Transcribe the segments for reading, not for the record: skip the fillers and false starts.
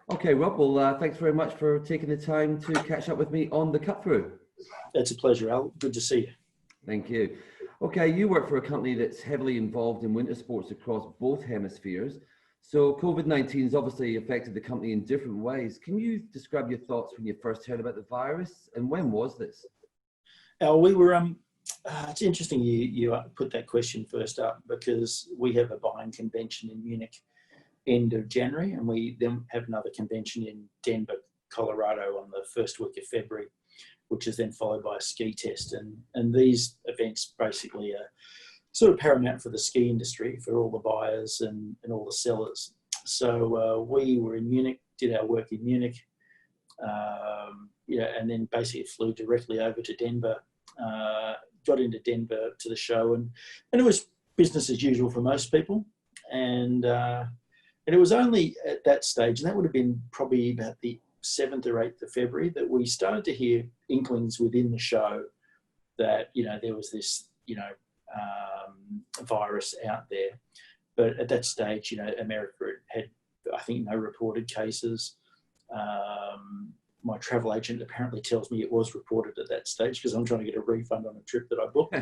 Okay, Rob, well, thanks very much for taking the time to catch up with me on the cut through. It's a pleasure, Al. Good to see you. Thank you. Okay, you work for a company that's heavily involved in winter sports across both hemispheres. So COVID-19 has obviously affected the company in different ways. Can you describe your thoughts when you first heard about the virus, and when was this? Al, we were, it's interesting you put that question first up, because we have a buying convention in Munich end of January, and we then have another convention in Denver, Colorado on the first week of February, which is then followed by a ski test. And these events basically are sort of paramount for the ski industry, for all the buyers and all the sellers. So we were in Munich, did our work in Munich, and then basically flew directly over to Denver, got into Denver to the show, and it was business as usual for most people. And it was only at that stage, and that would have been probably about the 7th or 8th of February, that we started to hear inklings within the show that, there was this, virus out there. But at that stage, America had, I think, no reported cases. My travel agent apparently tells me it was reported at that stage, because I'm trying to get a refund on a trip that I booked.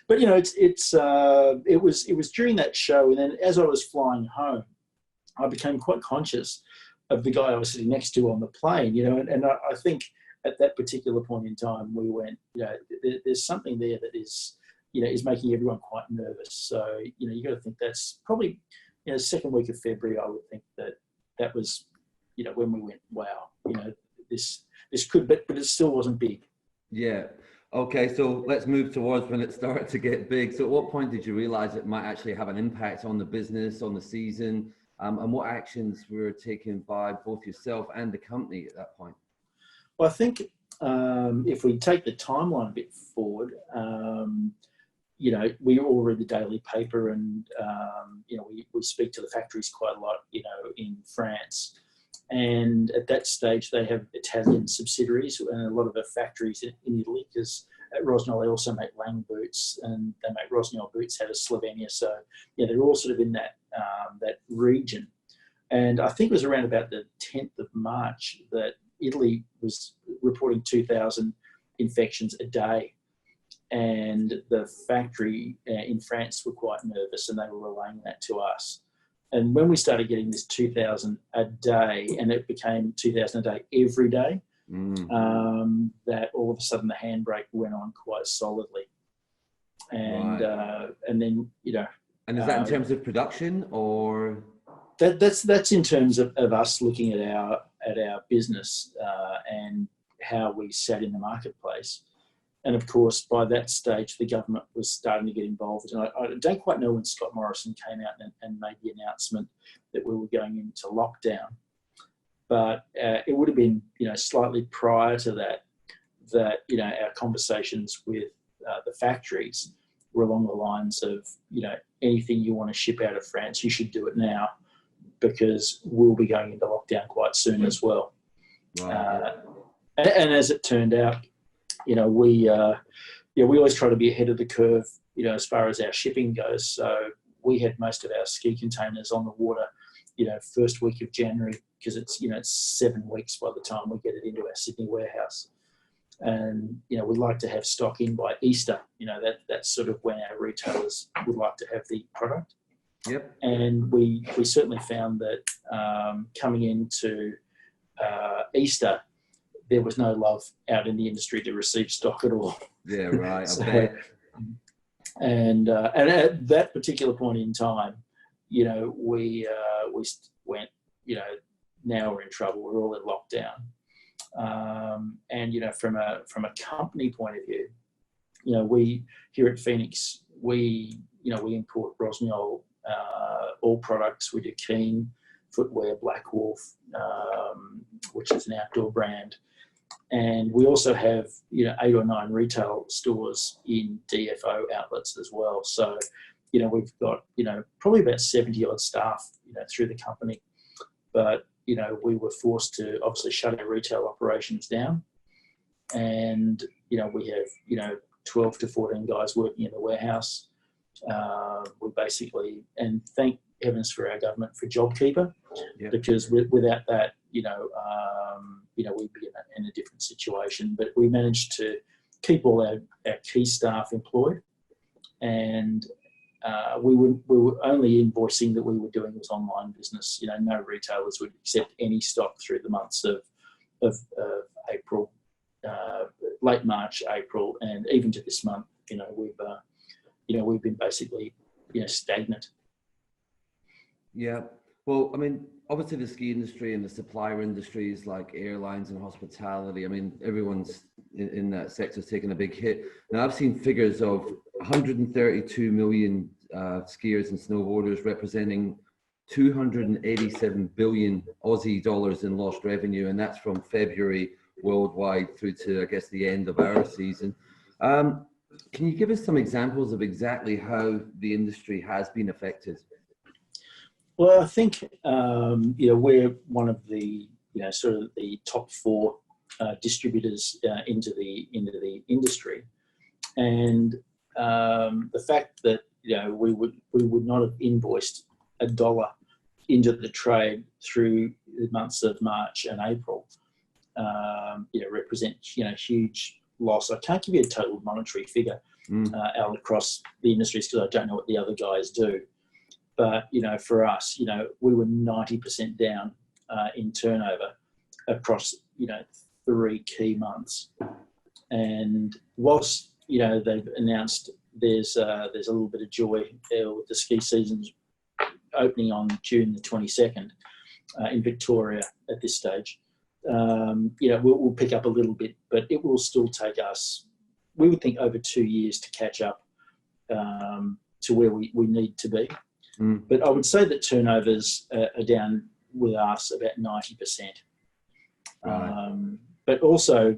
But it was during that show, and then as I was flying home, I became quite conscious of the guy I was sitting next to on the plane. And I think at that particular point in time, we went, there's something there that is making everyone quite nervous. So you got to think that's probably second week of February. I would think that was when we went, wow, this could, but it still wasn't big. Yeah. Okay, so let's move towards when it started to get big. So at what point did you realize it might actually have an impact on the business, on the season, and what actions were taken by both yourself and the company at that point? Well, I think if we take the timeline a bit forward, we all read the daily paper, and we speak to the factories quite a lot, in France. And at that stage, they have Italian subsidiaries and a lot of the factories in Italy, because at Rossignol, they also make Lang boots, and they make Rossignol boots out of Slovenia. So, they're all sort of in that region. And I think it was around about the 10th of March that Italy was reporting 2,000 infections a day. And the factory in France were quite nervous, and they were relaying that to us. And when we started getting this 2,000 a day, and it became 2,000 a day every day, that all of a sudden the handbrake went on quite solidly. And Right. And then And is that in terms of production, or? That's in terms of us looking at our business and how we sat in the marketplace. And of course, by that stage, the government was starting to get involved. And I don't quite know when Scott Morrison came out and made the announcement that we were going into lockdown. But it would have been, slightly prior to that, our conversations with the factories were along the lines of, anything you want to ship out of France, you should do it now, because we'll be going into lockdown quite soon as well. Right. And as it turned out, we always try to be ahead of the curve, as far as our shipping goes. So we had most of our ski containers on the water, first week of January, because it's 7 weeks by the time we get it into our Sydney warehouse. And, we'd like to have stock in by Easter. That's sort of when our retailers would like to have the product. Yep. And we certainly found that coming into Easter, there was no love out in the industry to receive stock at all. Yeah, right. Okay. And at that particular point in time, we went, now we're in trouble. We're all in lockdown. And from a company point of view, we here at Phoenix, we import Rossignol, all products. We do Keen footwear, Black Wolf, which is an outdoor brand. And we also have, 8 or 9 retail stores in DFO outlets as well. So, we've got, probably about 70 odd staff, through the company. But, we were forced to obviously shut our retail operations down. And, we have, 12 to 14 guys working in the warehouse. We basically, and thank heavens for our government for JobKeeper, Yeah. because without that, we'd be in a different situation. But we managed to keep all our key staff employed, and we were only invoicing that we were doing was online business. No retailers would accept any stock through the months of April, late March, April, and even to this month. We've been basically stagnant. Yeah. Well, I mean, obviously the ski industry and the supplier industries like airlines and hospitality, I mean, everyone's in that sector is taking a big hit. Now, I've seen figures of 132 million skiers and snowboarders, representing 287 billion Aussie dollars in lost revenue, and that's from February worldwide through to, I guess, the end of our season. Can you give us some examples of exactly how the industry has been affected? Well, I think we're one of the sort of the top 4 distributors into the industry, and the fact that we would not have invoiced $1 into the trade through the months of March and April represent huge loss. I can't give you a total monetary figure out across the industries because I don't know what the other guys do. But, for us, we were 90% down in turnover across, 3 key months. And whilst, they've announced there's a little bit of joy with the ski season's opening on June the 22nd in Victoria at this stage, we'll pick up a little bit, but it will still take us, we would think, over 2 years to catch up to where we need to be. But I would say that turnovers are down with us about 90%. Right. But also,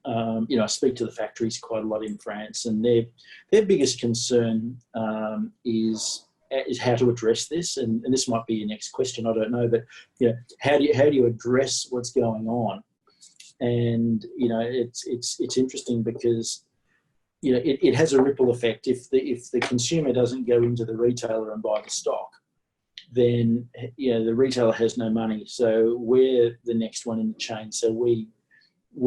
I speak to the factories quite a lot in France, and their biggest concern is how to address this. And this might be your next question, I don't know, but how do you address what's going on? And it's interesting because it has a ripple effect. If the consumer doesn't go into the retailer and buy the stock, then the retailer has no money. So we're the next one in the chain. So we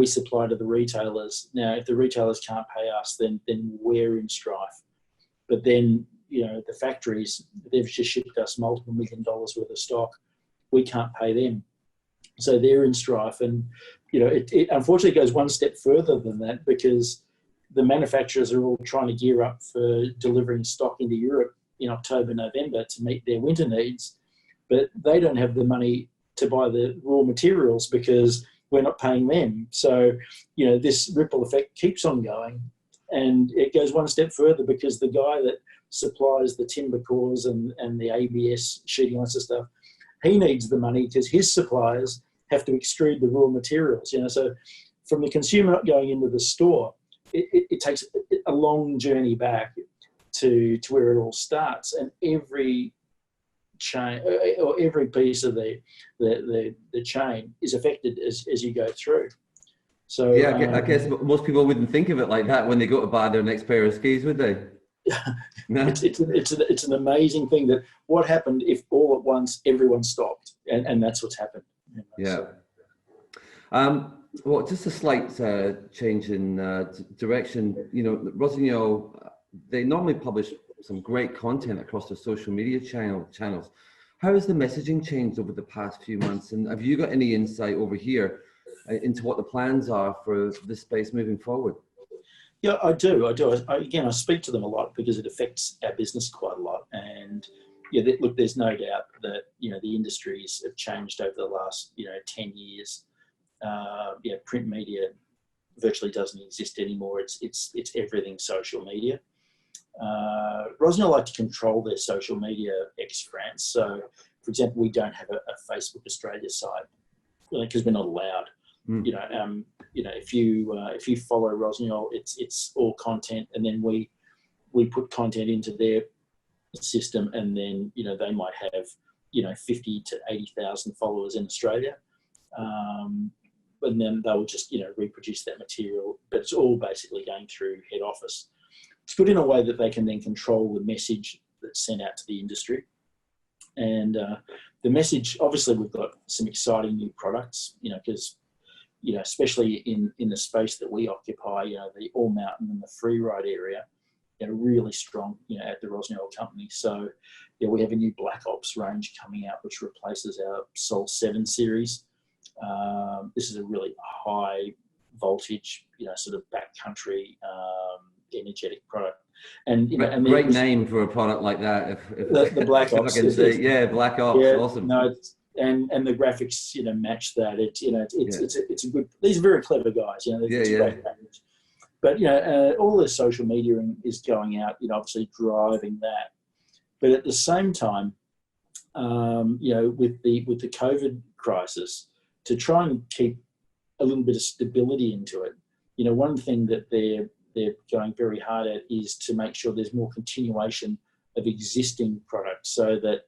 supply to the retailers. Now, if the retailers can't pay us, then we're in strife. But then the factories, they've just shipped us multiple $1 million worth of stock. We can't pay them, so they're in strife. And it unfortunately goes one step further than that, because the manufacturers are all trying to gear up for delivering stock into Europe in October, November to meet their winter needs, but they don't have the money to buy the raw materials because we're not paying them. So, this ripple effect keeps on going, and it goes one step further because the guy that supplies the timber cores and the ABS sheeting, all that stuff, he needs the money because his suppliers have to extrude the raw materials. So from the consumer not going into the store, it takes a long journey back to where it all starts, and every chain or every piece of the chain is affected as you go through. So yeah, I guess most people wouldn't think of it like that when they go to buy their next pair of skis, would they? No. It's an amazing thing that what happened if all at once everyone stopped, and that's what's happened. Yeah. Well, just a slight change in direction. Rossignol, they normally publish some great content across their social media channels. How has the messaging changed over the past few months? And have you got any insight over here into what the plans are for this space moving forward? Yeah, I do. I speak to them a lot because it affects our business quite a lot. And look, there's no doubt that the industries have changed over the last 10 years. Print media virtually doesn't exist anymore. It's everything social media. Rossignol like to control their social media ex-France. So, for example, we don't have a Facebook Australia site because we're not allowed. If you follow Rossignol, it's all content, and then we put content into their system, and then they might have 50 to 80,000 followers in Australia, and then they'll just reproduce that material, but it's all basically going through head office. It's good in a way that they can then control the message that's sent out to the industry. And the message, obviously, we've got some exciting new products, because, especially in the space that we occupy, the all mountain and the free ride area, really strong, at the Rossignol company. So, we have a new Black Ops range coming out, which replaces our Sol 7 series. This is a really high voltage, sort of backcountry, energetic product. And and great name for a product like that. If the Black Ops, I can say, yeah, Black Ops, yeah, awesome. No, and the graphics, match that. It's a good. These are very clever guys. It's a great package. But all the social media is going out. Obviously driving that. But at the same time, with the COVID crisis, to try and keep a little bit of stability into it, one thing that they're going very hard at is to make sure there's more continuation of existing products, so that,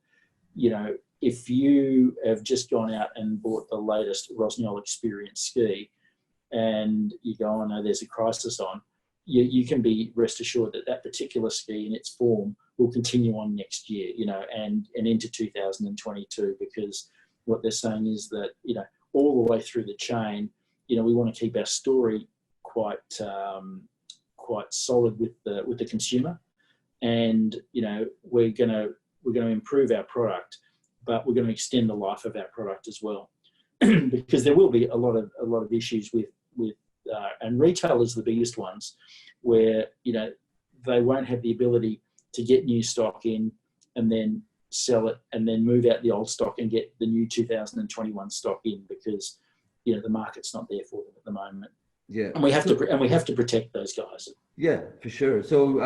if you have just gone out and bought the latest Rossignol Experience ski and you go, oh no, there's a crisis on, you can be rest assured that that particular ski in its form will continue on next year, and into 2022, because what they're saying is that, all the way through the chain, we want to keep our story quite solid with the consumer, and we're going to improve our product, but we're going to extend the life of our product as well, because there will be a lot of issues with and retailers are the biggest ones, where they won't have the ability to get new stock in and then sell it and then move out the old stock and get the new 2021 stock in, because the market's not there for them at the moment. Yeah, and we have to protect those guys. Yeah, for sure. So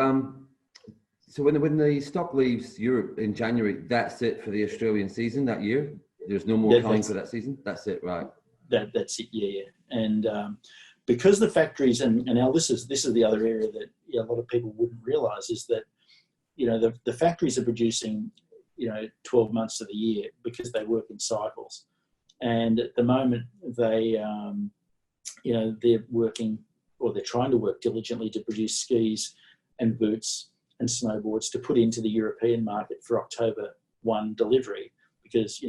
so when the stock leaves Europe in January, that's it for the Australian season that year. There's no more coming for that season. That's it, right? That's it. Yeah. And because the factories, and now this is the other area that a lot of people wouldn't realise, is that the factories are producing 12 months of the year because they work in cycles, and at the moment they're working, or they're trying to work diligently to produce skis and boots and snowboards to put into the European market for October 1 delivery, because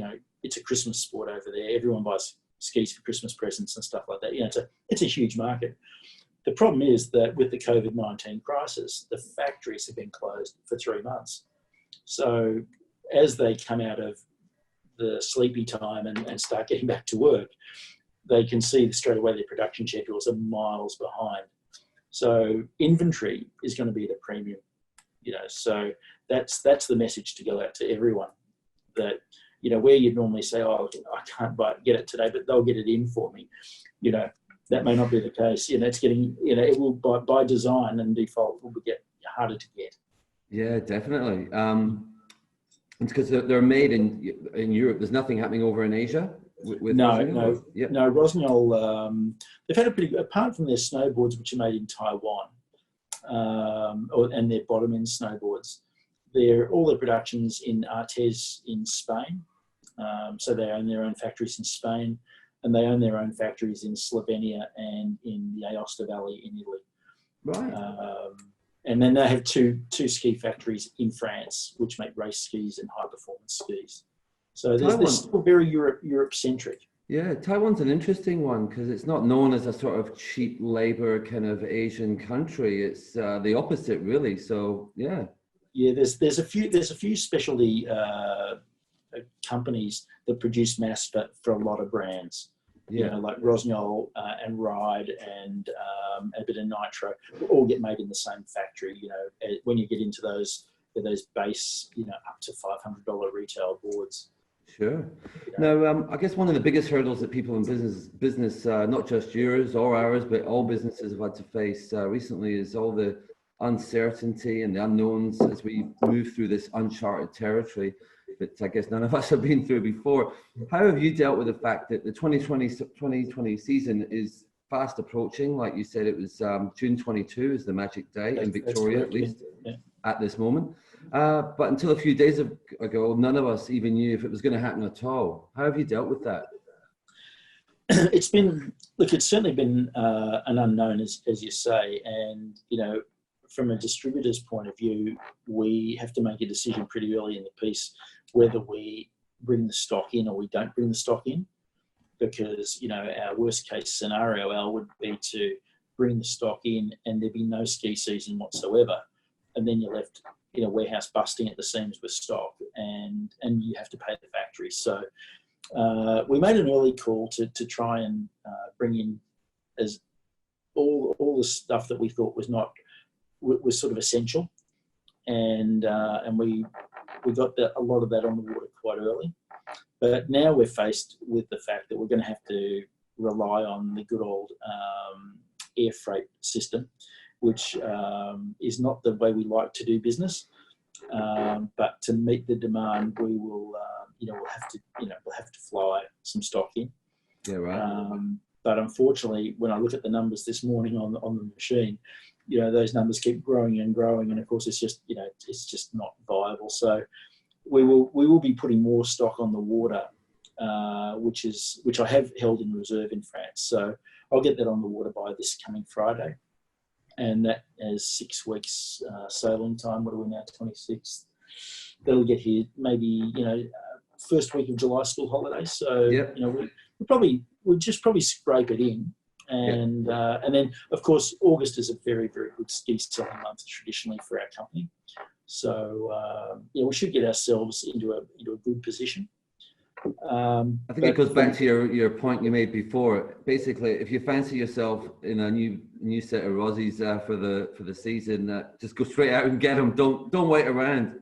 it's a Christmas sport over there. Everyone buys skis for Christmas presents and stuff like that. It's a huge market. The problem is that with the COVID-19 crisis, the factories have been closed for 3 months. So as they come out of the sleepy time and start getting back to work, they can see straight away their production schedules are miles behind. So inventory is going to be at a premium, so that's the message to go out to everyone, that, where you'd normally say, oh, I can't get it today, but they'll get it in for me. That may not be the case. It's getting, it will by design and default will get harder to get. Yeah, definitely. It's because they're made in Europe. There's nothing happening over in Asia. No, Rossignol, they've had apart from their snowboards, which are made in Taiwan, and their bottom end snowboards, all their productions in Artes in Spain. So they own their own factories in Spain, and they own their own factories in Slovenia and in the Aosta Valley in Italy. Right. And then they have two ski factories in France, which make race skis and high performance skis. So they're still very Europe centric. Yeah, Taiwan's an interesting one because it's not known as a sort of cheap labor kind of Asian country. It's the opposite, really. So yeah. Yeah, there's a few specialty companies that produce mass for a lot of brands. Yeah. Like Rossignol and Ride and a bit of Nitro, all get made in the same factory. When you get into those base, up to $500 retail boards. Sure. Now, I guess one of the biggest hurdles that people in business, not just yours or ours, but all businesses have had to face recently is all the uncertainty and the unknowns as we move through this uncharted territory that I guess none of us have been through before. How have you dealt with the fact that the 2020 season is fast approaching? Like you said, it was June 22 is the magic day in Victoria, at least at this moment. But until a few days ago, none of us even knew if it was going to happen at all. How have you dealt with that? It's certainly been an unknown, as you say. And, from a distributor's point of view, we have to make a decision pretty early in the piece whether we bring the stock in or we don't bring the stock in, because, you know, our worst case scenario, Al, would be to bring the stock in and there be no ski season whatsoever. And then you're left in a warehouse busting at the seams with stock, and you have to pay the factory. So we made an early call to try and bring in as all the stuff that we thought was sort of essential, and we got a lot of that on the water quite early. But now we're faced with the fact that we're going to have to rely on the good old air freight system, which is not the way we like to do business. But to meet the demand, we will, we'll have to fly some stock in. Yeah, right. But unfortunately, when I look at the numbers this morning on the machine, you know, those numbers keep growing and growing, and of course, it's just not viable. So we will be putting more stock on the water, which I have held in reserve in France. So I'll get that on the water by this coming Friday, and that is 6 weeks sailing time. What are we now? 26th. That'll get here maybe first week of July, school holidays. So yep. we'll just probably scrape it in. And then, of course, August is a very, very good ski selling month traditionally for our company. So, we should get ourselves into a good position. I think it goes back to your point you made before. Basically, if you fancy yourself in a new set of Rossies for the season, just go straight out and get them. Don't wait around.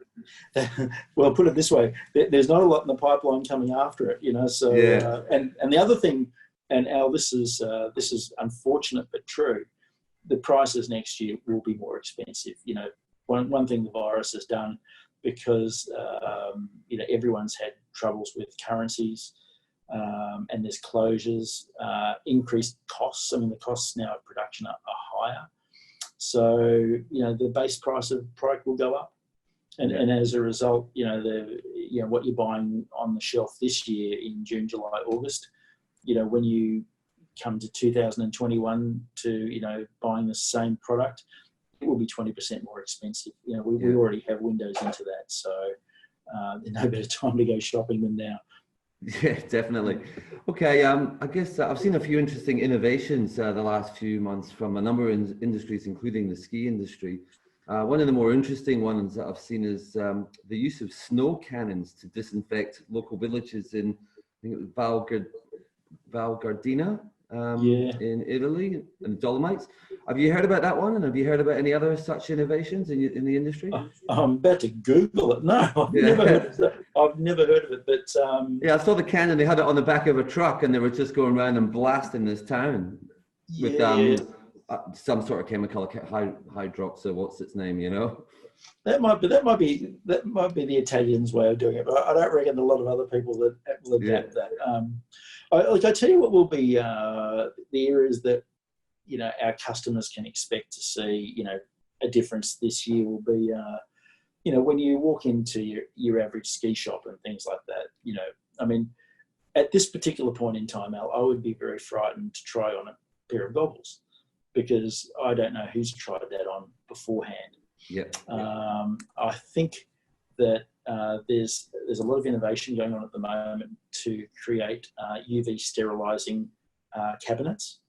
Well, put it this way: there's not a lot in the pipeline coming after it, So, yeah. And the other thing. And Al, this is unfortunate but true. The prices next year will be more expensive. One thing the virus has done, because everyone's had troubles with currencies, and there's closures, increased costs. I mean, the costs now of production are higher. So the base price of product will go up, and as a result, what you're buying on the shelf this year in June, July, August. When you come to 2021 to, buying the same product, it will be 20% more expensive. We already have windows into that. So there's no better time to go shopping than now. Yeah, definitely. Okay, I guess I've seen a few interesting innovations the last few months from a number of industries, including the ski industry. One of the more interesting ones that I've seen is the use of snow cannons to disinfect local villages in, I think it was Val Gardena in Italy, and the Dolomites. Have you heard about that one? And have you heard about any other such innovations in the industry? I'm about to Google it. No, I've never heard of it. But yeah, I saw the cannon. They had it on the back of a truck, and they were just going around and blasting this town with some sort of chemical, hydrox, or what's its name? That might be the Italians' way of doing it, but I don't reckon a lot of other people that will adapt that. I tell you what will be the areas that our customers can expect to see a difference this year will be when you walk into your average ski shop and things like that. I mean, at this particular point in time, Al, I would be very frightened to try on a pair of goggles, because I don't know who's tried that on beforehand. Yeah. I think that there's a lot of innovation going on at the moment to create UV sterilising cabinets,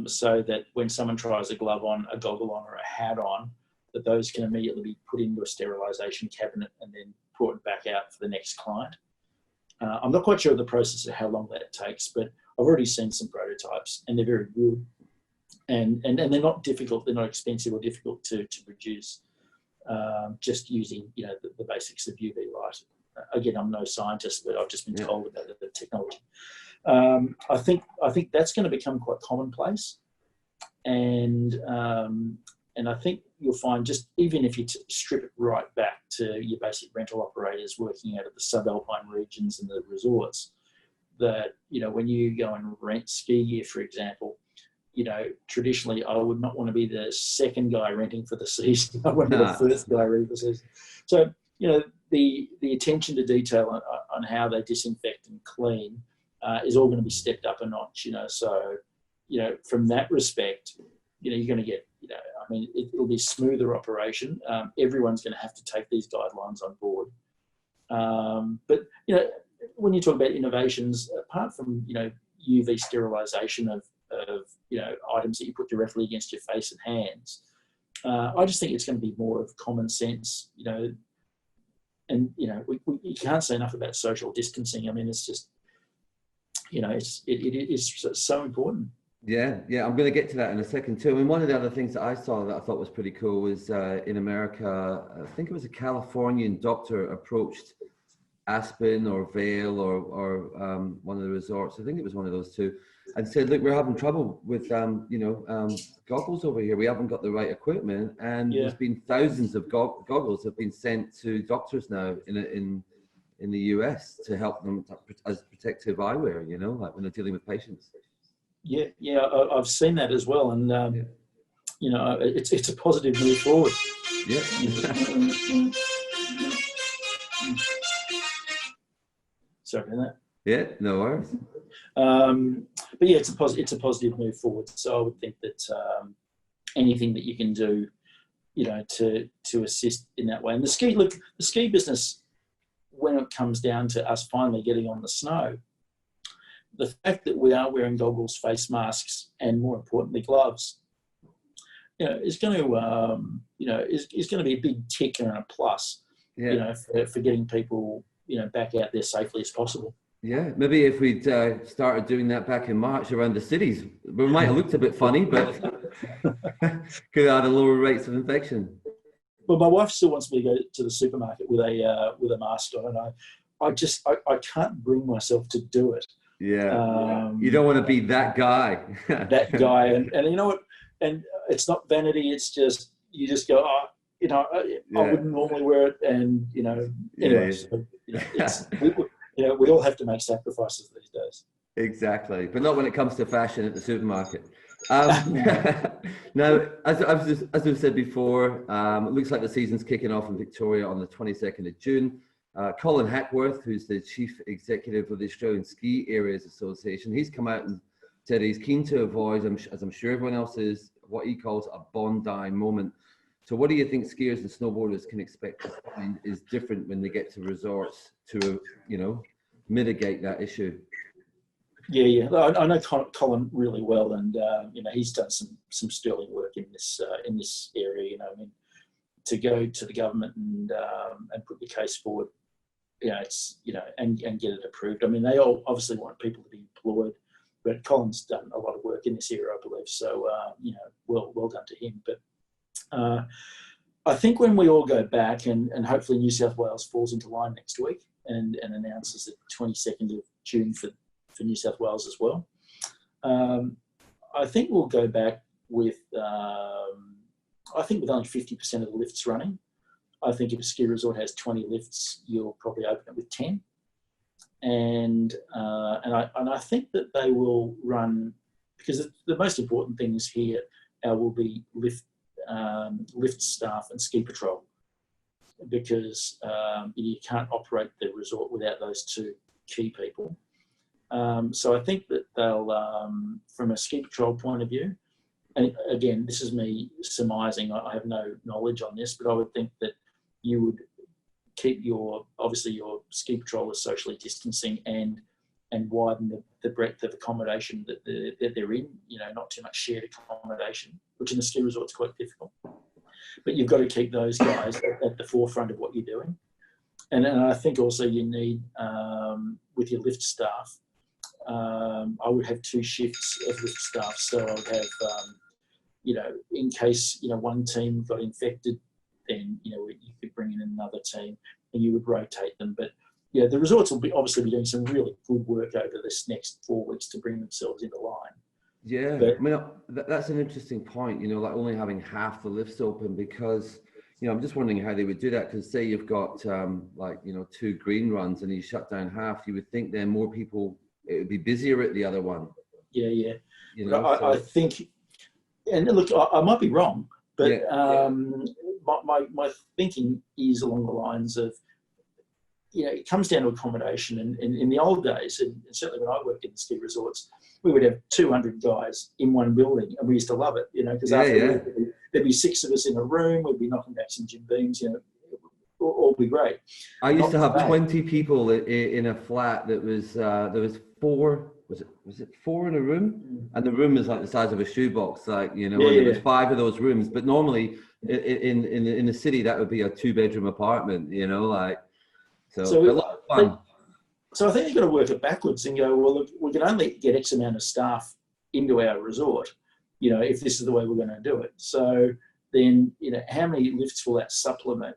so that when someone tries a glove on, a goggle on, or a hat on, that those can immediately be put into a sterilisation cabinet and then brought back out for the next client. I'm not quite sure of the process of how long that takes, but I've already seen some prototypes, and they're very good. And they're not difficult, they're not expensive or difficult to produce, just using the basics of UV light. Again, I'm no scientist, but I've just been told about the technology. I think that's going to become quite commonplace, and I think you'll find, just even if you strip it right back to your basic rental operators working out of the subalpine regions and the resorts, that when you go and rent ski gear, for example. Traditionally, I would not want to be the second guy renting for the season. I want to be the first guy renting for the season. So, the attention to detail on how they disinfect and clean is all going to be stepped up a notch. So, from that respect, you're going to get, it'll be a smoother operation. Everyone's going to have to take these guidelines on board. But when you talk about innovations, apart from UV sterilisation of items that you put directly against your face and hands, I just think it's going to be more of common sense, and you can't say enough about social distancing. I mean, it's just it is so important. Yeah, I'm going to get to that in a second too. I mean, one of the other things that I saw that I thought was pretty cool was in America, I think it was a Californian doctor approached Aspen or Vail or one of the resorts, I think it was one of those two, and said, look, we're having trouble with goggles over here. We haven't got the right equipment, and there's been thousands of goggles have been sent to doctors now in the US to help them as protective eyewear, like when they're dealing with patients. Yeah, I've seen that as well, and it's a positive move forward. Yeah. Sorry about that. Yeah, no worries. But yeah, it's a positive move forward. So I would think that anything that you can do, to assist in that way. And the ski business, when it comes down to us finally getting on the snow, the fact that we are wearing goggles, face masks, and more importantly gloves, is going to is going to be a big ticker and a plus, for getting people back out there safely as possible. Yeah, maybe if we'd started doing that back in March around the cities, we might have looked a bit funny, but could have had lower rates of infection. Well, my wife still wants me to go to the supermarket with a mask on, and I can't bring myself to do it. Yeah, you don't want to be that guy. And you know what? And it's not vanity. It's just you just go, I wouldn't normally wear it, and anyway. Yeah. So, we all have to make sacrifices these days. Exactly, but not when it comes to fashion at the supermarket. Now, as we've said before, it looks like the season's kicking off in Victoria on the 22nd of June. Colin Hackworth, who's the Chief Executive of the Australian Ski Areas Association, he's come out and said he's keen to avoid, as I'm sure everyone else is, what he calls a Bondi moment. So what do you think skiers and snowboarders can expect to find is different when they get to resorts to, mitigate that issue? Yeah. I know Colin really well, and he's done some sterling work in this area. To go to the government and put the case forward, and get it approved. I mean, they all obviously want people to be employed, but Colin's done a lot of work in this area, I believe. So well done to him. But I think when we all go back, and hopefully New South Wales falls into line next week and announces the 22nd of June for New South Wales as well, I think we'll go back with only 50% of the lifts running. I think if a ski resort has 20 lifts, you'll probably open it with 10. And I think that they will run, because the most important things here will be lift staff and ski patrol, because you can't operate the resort without those two key people. So I think that they'll, from a ski patrol point of view, and again, this is me surmising, I have no knowledge on this, but I would think that you would keep your ski patrollers socially distancing and widen the breadth of accommodation that they're in, not too much shared accommodation, which in the ski resort's quite difficult. But you've got to keep those guys at the forefront of what you're doing. And I think also you need, with your lift staff, I would have 2 shifts of lift staff. So I would have, in case, one team got infected, then, you could bring in another team and you would rotate them. But yeah, the resorts will obviously be doing some really good work over this next 4 weeks to bring themselves into line. Yeah, but, I mean, that's an interesting point, like only having half the lifts open, because, I'm just wondering how they would do that, because say you've got 2 green runs and you shut down half, you would think then more people, it would be busier at the other one. Yeah. I think, and look, I might be wrong, but my thinking is along the lines of, it comes down to accommodation. And in the old days, and certainly when I worked in the ski resorts, we would have 200 guys in one building, and we used to love it, because there'd be 6 of us in a room, we'd be knocking back some gym beams, all be great. I used Not to have today. 20 people in a flat that was, there was four, was it four in a room? And the room is like the size of a shoebox, like, you know, and there was 5 of those rooms. But normally in the city, that would be a 2-bedroom apartment, you know, like, so a lot of fun. So I think you've got to work it backwards and go, well, look, we can only get X amount of staff into our resort, you know, if this is the way we're going to do it. So then, you know, how many lifts will that supplement?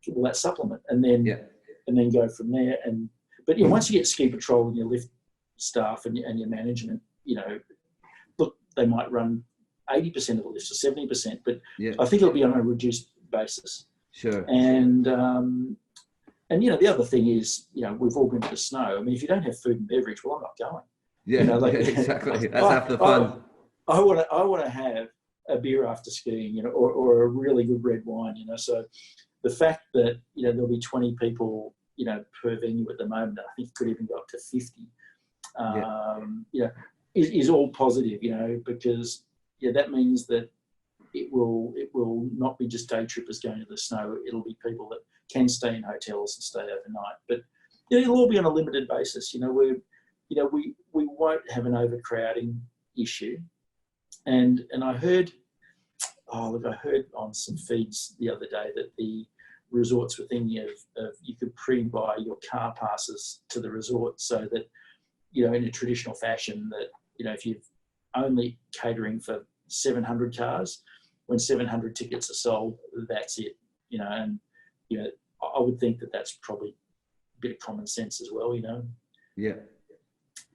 And then go from there. But you know, once you get ski patrol and your lift staff and your management, you know, look, they might run 80% of the lifts or 70%, but I think it'll be on a reduced basis. Sure. And you know, the other thing is, you know, we've all been to the snow. I mean, if you don't have food and beverage, well, I'm not going. Yeah, you know, like, exactly. That's half the fun. I want to have a beer after skiing, you know, or a really good red wine, you know. So the fact that, you know, there'll be 20 people, you know, per venue at the moment, I think it could even go up to 50, you know, is all positive, you know, because that means that it will not be just day trippers going to the snow. It'll be people that can stay in hotels and stay overnight, but you know, it'll all be on a limited basis. You know, we won't have an overcrowding issue. And I heard, I heard on some feeds the other day that the resorts were thinking of you could pre-buy your car passes to the resort, so that, you know, in a traditional fashion, that, you know, if you're only catering for 700 cars, when 700 tickets are sold, that's it, you know. And, you know, I would think that that's probably a bit of common sense as well, you know. Yeah.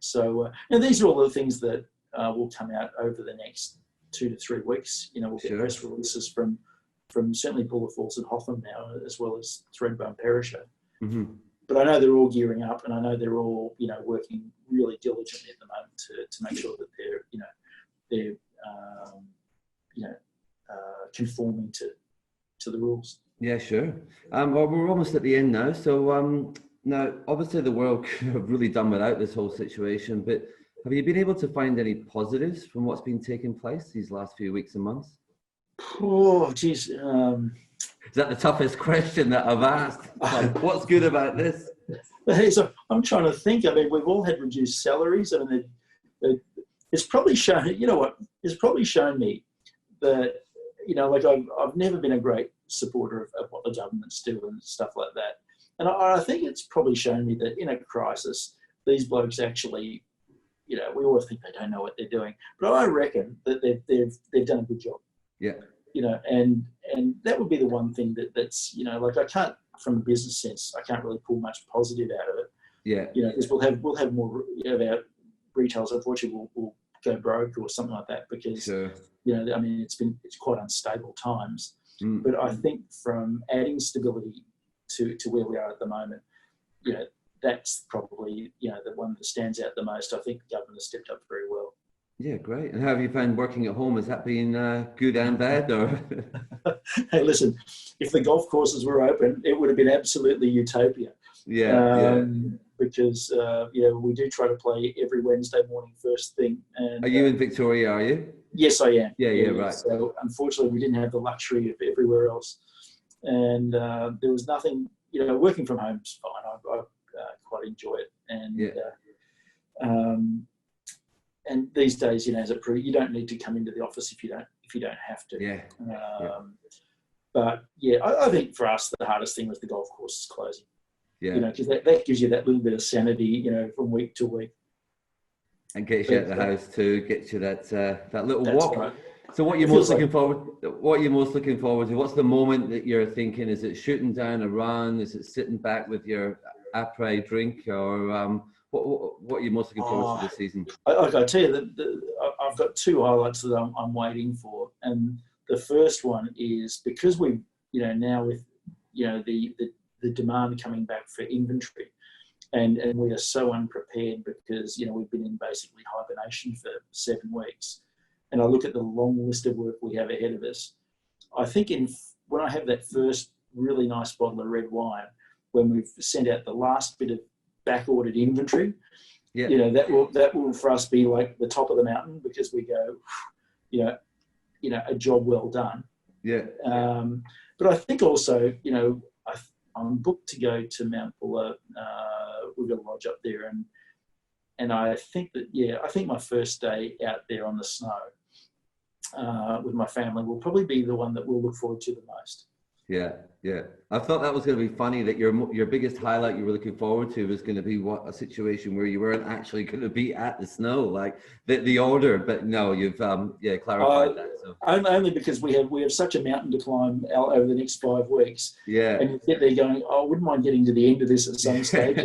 So, and these are all the things that will come out over the next 2 to 3 weeks. You know, we'll get press releases from certainly Buller Falls and Hotham now, as well as Thredbo and Perisher. Mm-hmm. But I know they're all gearing up, and I know they're all, you know, working really diligently at the moment to make sure that they're conforming to the rules. Yeah, sure. Well, we're almost at the end now. So now, obviously, the world could have really done without this whole situation. But have you been able to find any positives from what's been taking place these last few weeks and months? Oh, geez. Is that the toughest question that I've asked? Like, what's good about this? So I'm trying to think. I mean, we've all had reduced salaries. I mean, it's probably shown, you know what, it's probably shown me that, you know, like I've never been a great supporter of what the governments do and stuff like that. And I think it's probably shown me that in a crisis, these blokes actually, you know, we always think they don't know what they're doing, but I reckon that they've done a good job. Yeah. You know, and that would be the one thing that's, you know, like I can't, from a business sense, I can't really pull much positive out of it. Yeah. You know, because we'll have more of our retailers, unfortunately, will go broke or something like that, because, you know, I mean, it's quite unstable times. But I think from adding stability to where we are at the moment, you know, that's probably, you know, the one that stands out the most. I think the government has stepped up very well. Yeah, great. And how have you found working at home? Has that been good and bad? Or? Hey, listen, if the golf courses were open, it would have been absolutely utopia. Yeah. Because, you know, we do try to play every Wednesday morning first thing. And, are you in Victoria, are you? Yes, I am. Yeah, right. So unfortunately, we didn't have the luxury of everywhere else. And there was nothing, you know, working from home is fine. I quite enjoy it. And these days, you know, you don't need to come into the office if you don't have to. Yeah. But yeah, I think for us, the hardest thing was the golf courses closing. Yeah. You know, because that gives you that little bit of sanity, you know, from week to week. And gets you out the house too, gets you that little walk. Right. So what are you most looking forward? What are you most looking forward to? What's the moment that you're thinking? Is it shooting down a run? Is it sitting back with your après drink? Or what are you most looking forward to this season? I tell you that I've got 2 highlights that I'm waiting for, and the first one is because we, you know, now with, you know, the demand coming back for inventory, and we are so unprepared because, you know, we've been in basically hibernation for 7 weeks, and I look at the long list of work we have ahead of us. I think when I have that first really nice bottle of red wine, when we've sent out the last bit of back-ordered inventory, you know, that will for us be like the top of the mountain, because we go, you know, a job well done. Yeah. But I think also, you know, I'm booked to go to Mount Buller. We've got a lodge up there, and I think that, yeah, I think my first day out there on the snow with my family will probably be the one that we'll look forward to the most. Yeah, yeah. I thought that was going to be funny, that your biggest highlight you were looking forward to was going to be a situation where you weren't actually going to be at the snow, like the order. But no, you've clarified that. So. Only because we have such a mountain to climb over the next 5 weeks. Yeah. And you get there going, oh, I wouldn't mind getting to the end of this at some stage.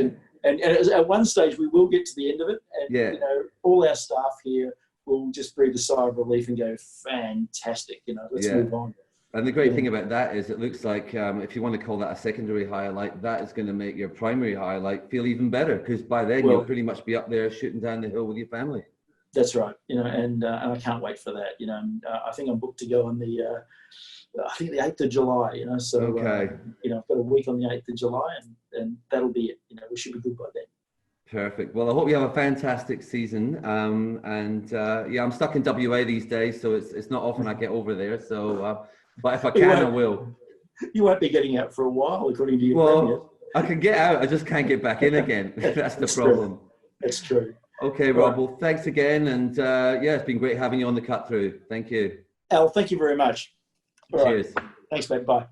And at one stage we will get to the end of it, and yeah. you know, all our staff here will just breathe a sigh of relief and go, fantastic, you know, let's move on. And the great thing about that is it looks like, if you want to call that a secondary highlight, that is going to make your primary highlight feel even better, because by then you'll pretty much be up there shooting down the hill with your family. That's right. You know, and I can't wait for that. You know, I think I'm booked to go on the 8th of July. You know, so you know, I've got a week on the 8th of July, and that'll be it. You know, we should be good by then. Perfect. Well, I hope you have a fantastic season. Yeah, I'm stuck in WA these days, so it's not often I get over there. So, but if I can, I will. You won't be getting out for a while, according to your premier. I can get out. I just can't get back in again. That's the problem. True. That's true. Okay, Rob. Well, thanks again, and yeah, it's been great having you on the cut through. Thank you. Al, thank you very much. Cheers. Thanks, mate. Bye.